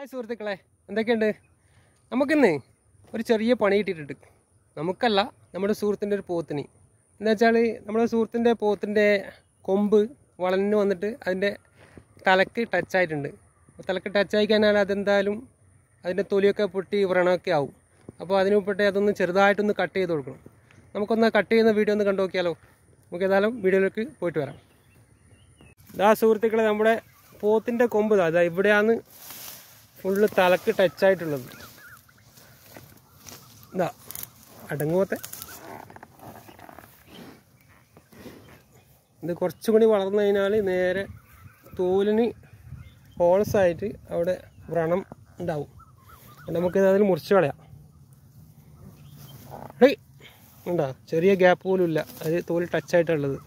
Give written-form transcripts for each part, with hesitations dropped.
Hi സുഹൃത്തുക്കളെ, എന്തൊക്കെയുണ്ട്? നമുക്കിന്ന് ഒരു ചെറിയ പണി കിട്ടിയിട്ടുണ്ട്. നമുക്കല്ല, നമ്മുടെ സുഹൃത്തിൻ്റെ ഒരു പോത്തിന്. എന്താ വെച്ചാൽ നമ്മുടെ സുഹൃത്തിൻ്റെ പോത്തിൻ്റെ കൊമ്പ് വളഞ്ഞു വന്നിട്ട് അതിൻ്റെ തലക്ക് ടച്ചായിട്ടുണ്ട്. തലക്ക് ടച്ചായി കഴിഞ്ഞാൽ അതെന്തായാലും അതിൻ്റെ തൊലിയൊക്കെ പൊട്ടി വ്രണമൊക്കെ ആവും. അപ്പോൾ അതിന് മുമ്പേ അതൊന്ന് ചെറുതായിട്ടൊന്ന് കട്ട് ചെയ്ത് കൊടുക്കണം. നമുക്കൊന്ന് കട്ട് ചെയ്യുന്ന വീഡിയോ ഒന്ന് കണ്ടു നോക്കിയാലോ? നമുക്ക് ഏതായാലും വീഡിയോയിലേക്ക് പോയിട്ട് വരാം. ഇതാ സുഹൃത്തുക്കളെ, നമ്മുടെ പോത്തിൻ്റെ കൊമ്പ് അതാ ഇവിടെയാണ് ഫുള്ള് തലക്ക് ടച്ചായിട്ടുള്ളത്. ഇതാ അടങ്ങുപോത്തെ. ഇത് കുറച്ചും കൂടി വളർന്നു കഴിഞ്ഞാൽ നേരെ തോലിന് ഹോൾസായിട്ട് അവിടെ വ്രണം ഉണ്ടാവും. നമുക്കിത് അതിൽ മുറിച്ച് കളയാം. ഉണ്ടാ ചെറിയ ഗ്യാപ്പ് പോലും ഇല്ല, അത് തോല് ടച്ചായിട്ടുള്ളത്.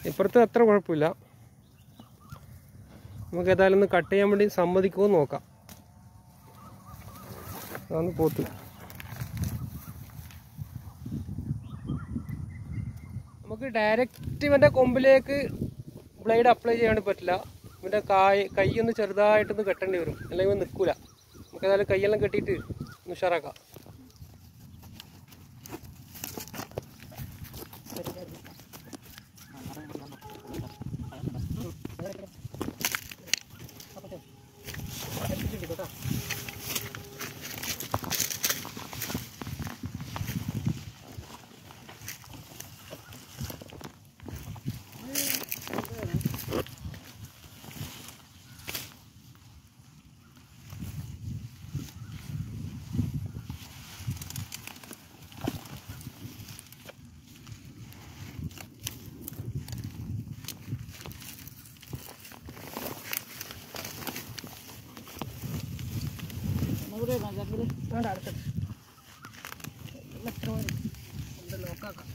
ഇപ്പുറത്ത് അത്ര കുഴപ്പമില്ല. നമുക്ക് ഏതായാലും ഒന്ന് കട്ട് ചെയ്യാൻ വേണ്ടി സമ്മതിക്കുമോ നോക്കാം. അതാണ് പോത്ത്. നമുക്ക് ഡയറക്റ്റ് ഇവൻ്റെ കൊമ്പിലേക്ക് ബ്ലേഡ് അപ്ലൈ ചെയ്യാൻ പറ്റില്ല. ഇവൻ്റെ കൈ ഒന്ന് ചെറുതായിട്ടൊന്ന് കെട്ടേണ്ടി വരും, അല്ലെങ്കിൽ നിൽക്കില്ല. നമുക്ക് ഏതായാലും കൈയെല്ലാം കെട്ടിയിട്ട് ഒന്ന് ഉഷാറാക്കാം. ലോക്കാക്കാം.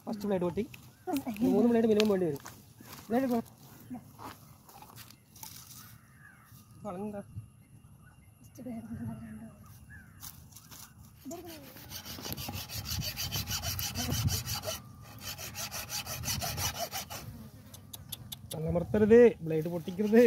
ഫസ്റ്റ് ബ്ലേഡ് പൊട്ടി, 3 ബ്ലേഡ് മിനിമം വേണ്ടി വരും. ബ്ലേഡ് കളഞ്ഞ തലമർത്തരുത്, ബ്ലേഡ് പൊട്ടിക്കരുത്.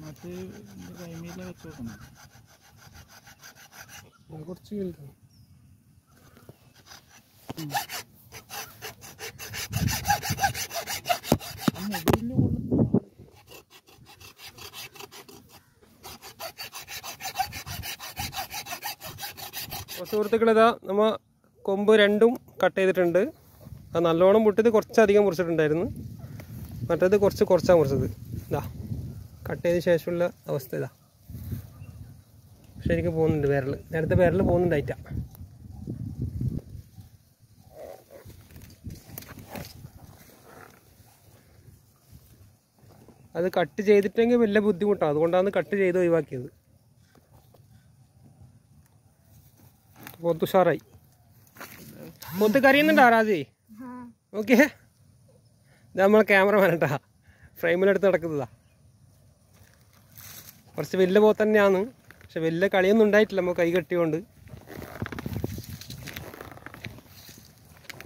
മറ്റേ കൈമീല വെച്ച് നോക്കണം. കുറച്ച് വലുതാണ്. സുഹൃത്തുക്കളിതാ നമ്മൾ കൊമ്പ് രണ്ടും കട്ട് ചെയ്തിട്ടുണ്ട്. അത് നല്ലോണം പൊട്ടിയത് കുറച്ചധികം മുറിച്ചിട്ടുണ്ടായിരുന്നു, മറ്റേത് കുറച്ചാണ് മുറിച്ചത്. ഇതാ കട്ട് ചെയ്തതിന് ശേഷമുള്ള അവസ്ഥ ഇതാ. ശരിക്കും പോകുന്നുണ്ട് വിരൽ. നേരത്തെ വിരൽ പോകുന്നുണ്ടായിട്ട. അത് കട്ട് ചെയ്തിട്ടെങ്കിൽ വലിയ ബുദ്ധിമുട്ടാണ്, അതുകൊണ്ടാണ് കട്ട് ചെയ്ത് ഒഴിവാക്കിയത്. പോത്ത് ഉഷാറായി. പോത്ത് കരയുന്നുണ്ടോ രാജി? ഓക്കെ, ഇത് നമ്മളെ ക്യാമറമാൻ കേട്ടാ, ഫ്രെയിമിലെടുത്ത് നടക്കുന്നതാ. കുറച്ച് വലിയ പോത്ത് തന്നെയാണ്, പക്ഷെ വലിയ കളിയൊന്നും ഉണ്ടായിട്ടില്ല നമ്മൾ കൈ കെട്ടിയോണ്ട്.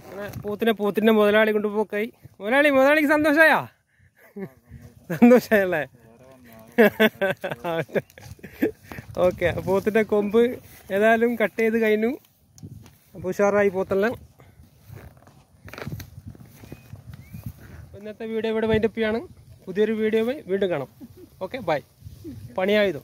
അങ്ങനെ പോത്തിൻ്റെ മുതലാളി കൊണ്ടുപോക്കായി. മുതലാളിക്ക് സന്തോഷമായാ? സന്തോഷമായല്ലേ? ഓക്കെ, പോത്തിൻ്റെ കൊമ്പ് ഏതായാലും കട്ട് ചെയ്ത് കഴിഞ്ഞു. അപ്പോൾ ഉഷാറായി പോത്തെല്ലാം. ഇന്നത്തെ വീഡിയോ ഇവിടെ വൈൻഡപ്പ് ചെയ്യാണ്. പുതിയൊരു വീഡിയോ വീണ്ടും കാണാം. Okay, bye. പണിയായതോ?